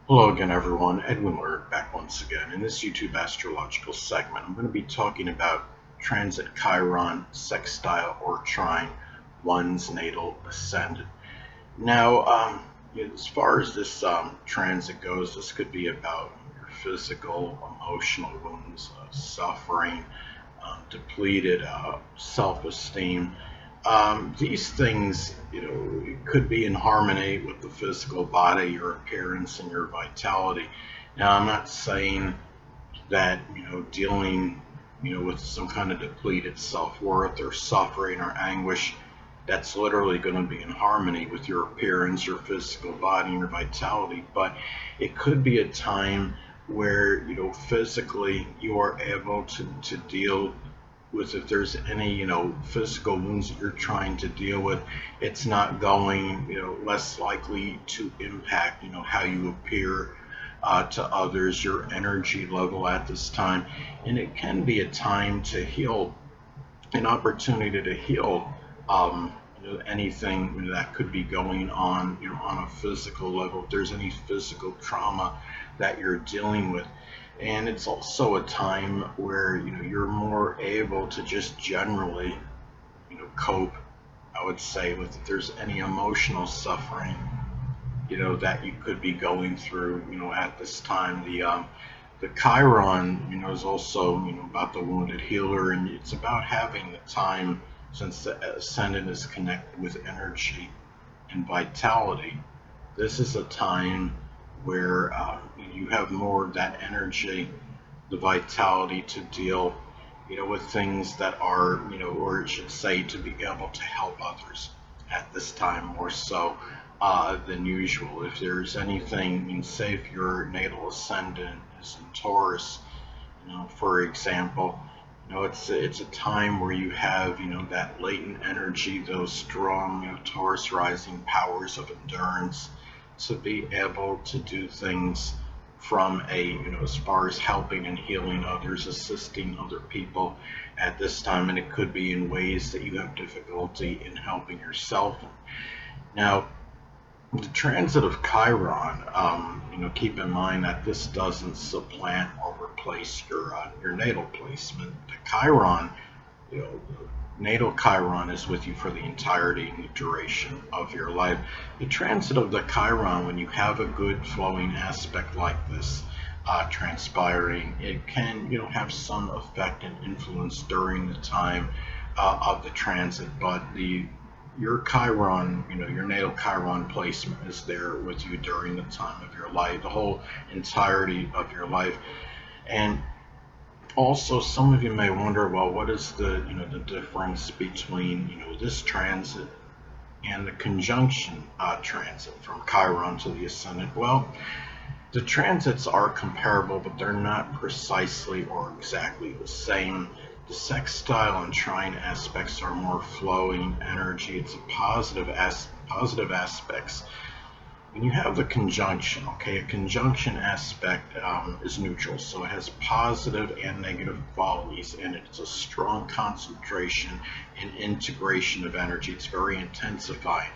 Hello again, everyone. Edwin Learnard back once again. In this YouTube astrological segment, I'm going to be talking about transit Chiron Sextile or Trine, one's natal ascendant. Now, as far as this transit goes, this could be about your physical, emotional wounds, suffering, depleted self-esteem. These things, could be in harmony with the physical body, your appearance, and your vitality. Now, I'm not saying that, dealing, with some kind of depleted self-worth or suffering or anguish, that's literally going to be in harmony with your appearance, your physical body, and your vitality. But it could be a time where, physically you are able to deal with, if there's any physical wounds that you're trying to deal with, it's not going, less likely to impact how you appear to others, your energy level at this time. And it can be a time to heal, an opportunity to heal, anything that could be going on, on a physical level. If there's any physical trauma that you're dealing with, and it's also a time where you're more able to just generally cope. I would say, with, if there's any emotional suffering that you could be going through at this time. The Chiron, is also, about the wounded healer, and it's about having the time, since the ascendant is connected with energy and vitality. This is a time where you have more of that energy, the vitality to deal, with things that are, or I should say, to be able to help others at this time more so than usual. If there's anything, say if your natal ascendant is in Taurus, for example, it's a time where you have, that latent energy, those strong, Taurus rising powers of endurance to be able to do things from a, as far as helping and healing others, assisting other people at this time. And it could be in ways that you have difficulty in helping yourself. Now, the transit of Chiron, keep in mind that this doesn't supplant or replace your natal placement. The Chiron, natal Chiron is with you for the entirety and the duration of your life. The transit of the Chiron, when you have a good flowing aspect like this transpiring, it can, have some effect and influence during the time of the transit, but the your Chiron, your natal Chiron placement is there with you during the time of your life, the whole entirety of your life. And also, some of you may wonder, well, what is the, the difference between, this transit and the conjunction transit from Chiron to the ascendant? Well, the transits are comparable, but they're not precisely or exactly the same. The sextile and trine aspects are more flowing energy. It's a positive aspects. When you have the conjunction, okay, a conjunction aspect is neutral, so it has positive and negative qualities in it. It's a strong concentration and integration of energy. It's very intensifying,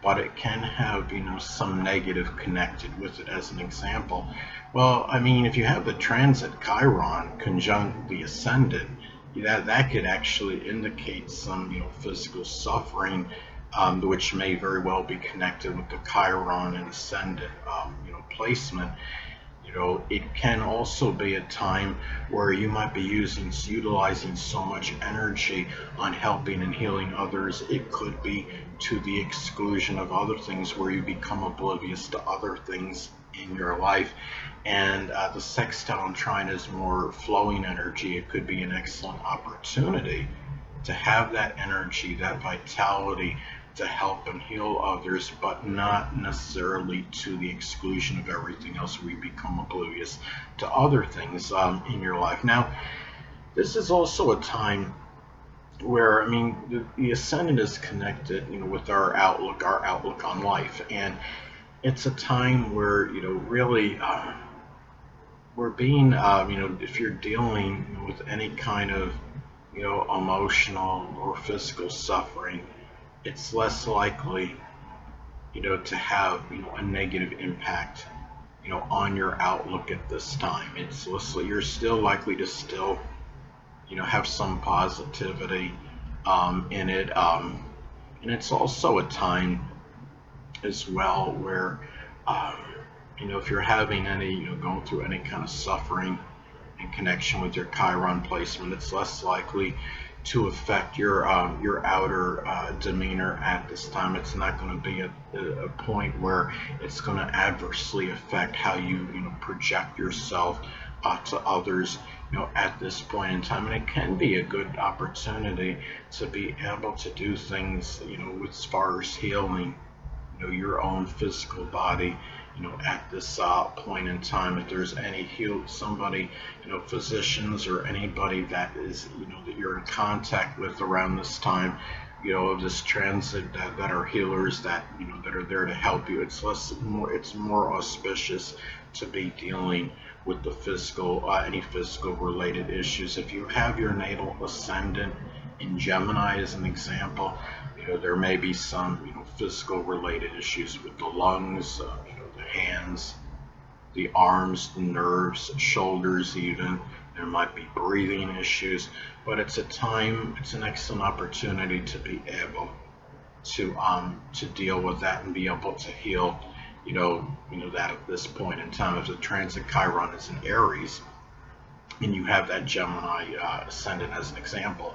but it can have, some negative connected with it. As an example, well, I mean, if you have the transit Chiron conjunct the ascendant, that could actually indicate some, physical suffering, which may very well be connected with the Chiron and ascendant, placement. It can also be a time where you might be utilizing so much energy on helping and healing others. It could be to the exclusion of other things, where you become oblivious to other things in your life. And the sextile and trine is more flowing energy. It could be an excellent opportunity to have that energy, that vitality, to help and heal others, but not necessarily to the exclusion of everything else, where you become oblivious to other things in your life. Now, this is also a time where, I mean, the ascendant is connected, with our outlook on life, and it's a time where, really, we're being, if you're dealing with any kind of, emotional or physical suffering, it's less likely, to have, a negative impact on your outlook at this time. You're still likely to still, have some positivity in it. And it's also a time as well where, um, if you're having any, going through any kind of suffering in connection with your Chiron placement, it's less likely to affect your outer demeanor at this time. It's not going to be a point where it's going to adversely affect how you project yourself to others, at this point in time. And it can be a good opportunity to be able to do things, as far as healing, your own physical body, at this point in time. If there's any somebody, physicians or anybody that is, that you're in contact with around this time, of this transit, that are healers, that, that are there to help you, it's more auspicious to be dealing with the physical, any physical related issues. If you have your natal ascendant in Gemini as an example, there may be some, physical related issues with the lungs, the hands, the arms, the nerves, shoulders even. There might be breathing issues, but it's an excellent opportunity to be able to deal with that and be able to heal, that at this point in time. If the transit Chiron is in Aries, and you have that Gemini ascendant as an example,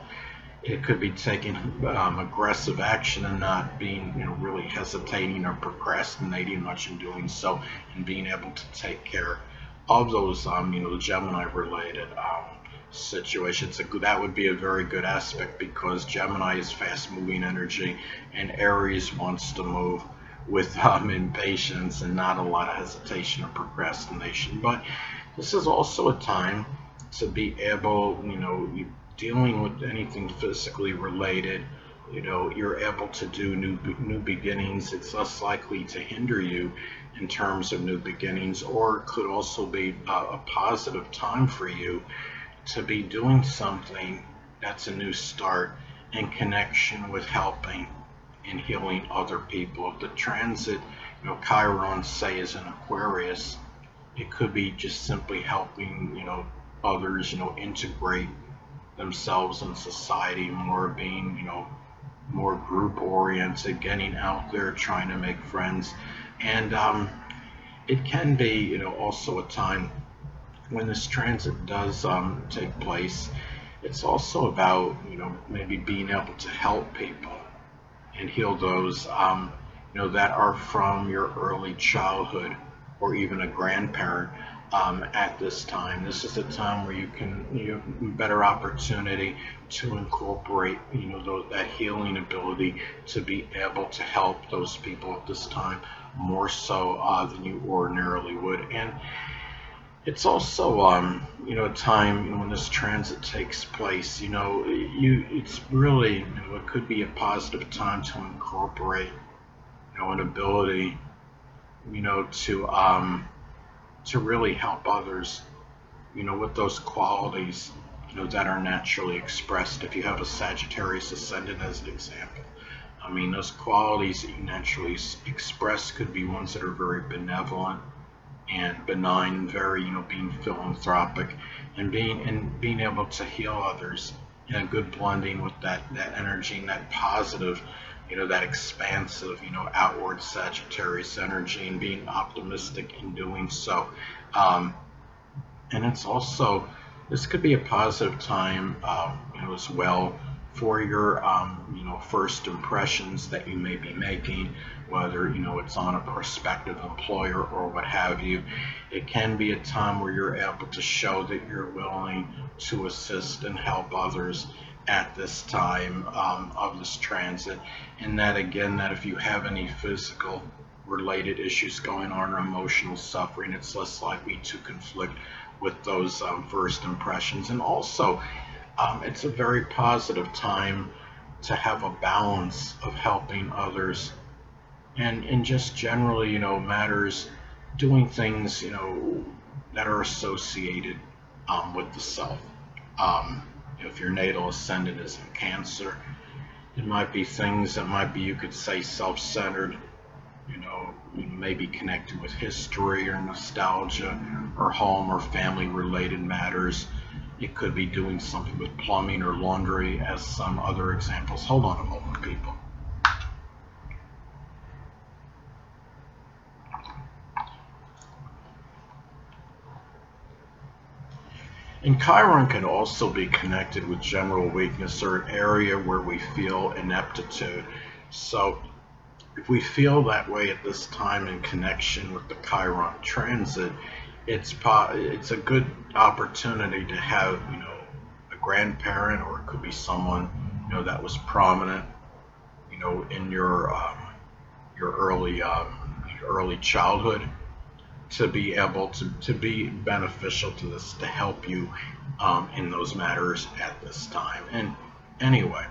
it could be taking aggressive action and not being, really hesitating or procrastinating much in doing so, and being able to take care of those, Gemini-related situations. That would be a very good aspect, because Gemini is fast-moving energy, and Aries wants to move with impatience and not a lot of hesitation or procrastination. But this is also a time to be able, dealing with anything physically related, you're able to do new beginnings. It's less likely to hinder you in terms of new beginnings, or it could also be a positive time for you to be doing something that's a new start in connection with helping and healing other people. If the transit, Chiron, say, is in Aquarius, it could be just simply helping, others, integrate themselves in society more, being, more group oriented, getting out there, trying to make friends. And it can be, also a time when this transit does take place. It's also about, maybe being able to help people and heal those, that are from your early childhood, or even a grandparent. At this time, this is a time where you have better opportunity to incorporate, that healing ability to be able to help those people at this time more so than you ordinarily would. And it's also, a time, when this transit takes place, it's really, it could be a positive time to incorporate, an ability, to really help others, with those qualities, that are naturally expressed. If you have a Sagittarius ascendant as an example, I mean, those qualities that you naturally express could be ones that are very benevolent and benign, very, being philanthropic, and being able to heal others, and a good blending with that energy and that positive, that expansive, outward Sagittarius energy, and being optimistic in doing so. And it's also, this could be a positive time, as well, for your, first impressions that you may be making, whether, it's on a prospective employer or what have you. It can be a time where you're able to show that you're willing to assist and help others at this time of this transit. And that, again, that if you have any physical related issues going on, or emotional suffering, it's less likely to conflict with those first impressions. And also, it's a very positive time to have a balance of helping others, and just generally, matters, doing things, that are associated with the self. If your natal ascendant is in Cancer, it might be things that might be, you could say, self-centered, maybe connected with history or nostalgia or home or family related matters. It could be doing something with plumbing or laundry, as some other examples. Hold on a moment, people. And Chiron can also be connected with general weakness or an area where we feel ineptitude. So if we feel that way at this time in connection with the Chiron transit, it's a good opportunity to have a grandparent, or it could be someone that was prominent in your early childhood, to be able to be beneficial to this, to help you in those matters at this time. And anyway,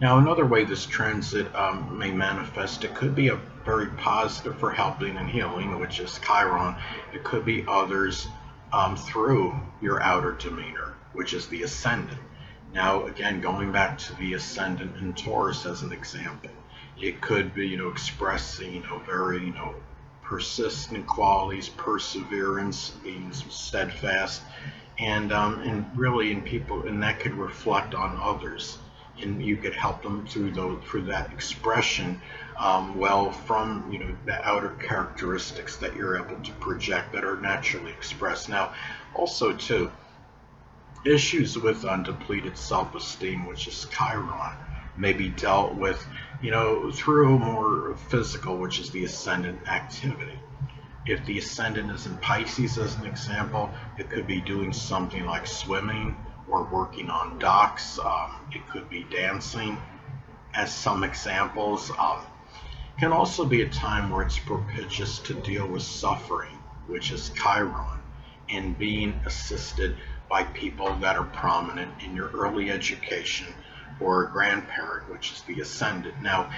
now another way this transit may manifest, it could be a very positive for helping and healing, which is Chiron. It could be others through your outer demeanor, which is the ascendant. Now again, going back to the ascendant in Taurus as an example, it could be expressing very persistent qualities, perseverance, being steadfast, and really in people, and that could reflect on others, and you could help them through that expression, well, from the outer characteristics that you're able to project that are naturally expressed. Now, also too, issues with undepleted self-esteem, which is Chiron, may be dealt with, through more physical, which is the ascendant activity. If the ascendant is in Pisces, as an example, it could be doing something like swimming or working on docks. It could be dancing, as some examples. Can also be a time where it's propitious to deal with suffering, which is Chiron, and being assisted by people that are prominent in your early education, or a grandparent, which is the ascendant. Now,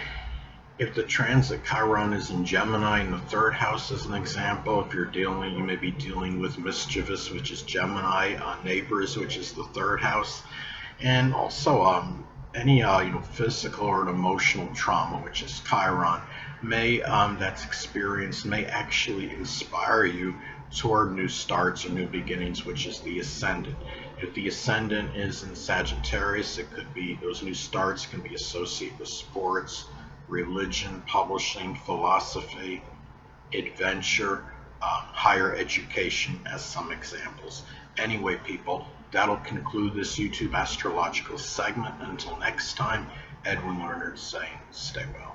if the transit Chiron is in Gemini in the third house, as an example, if you may be dealing with mischievous, which is Gemini, neighbors, which is the third house, and also any physical or emotional trauma, which is Chiron, that's experienced, may actually inspire you toward new starts or new beginnings, which is the ascendant. If the ascendant is in Sagittarius, it could be those new starts can be associated with sports, religion, publishing, philosophy, adventure, higher education, as some examples. Anyway, people, that'll conclude this YouTube astrological segment. Until next time, Edwin Learnard saying, stay well.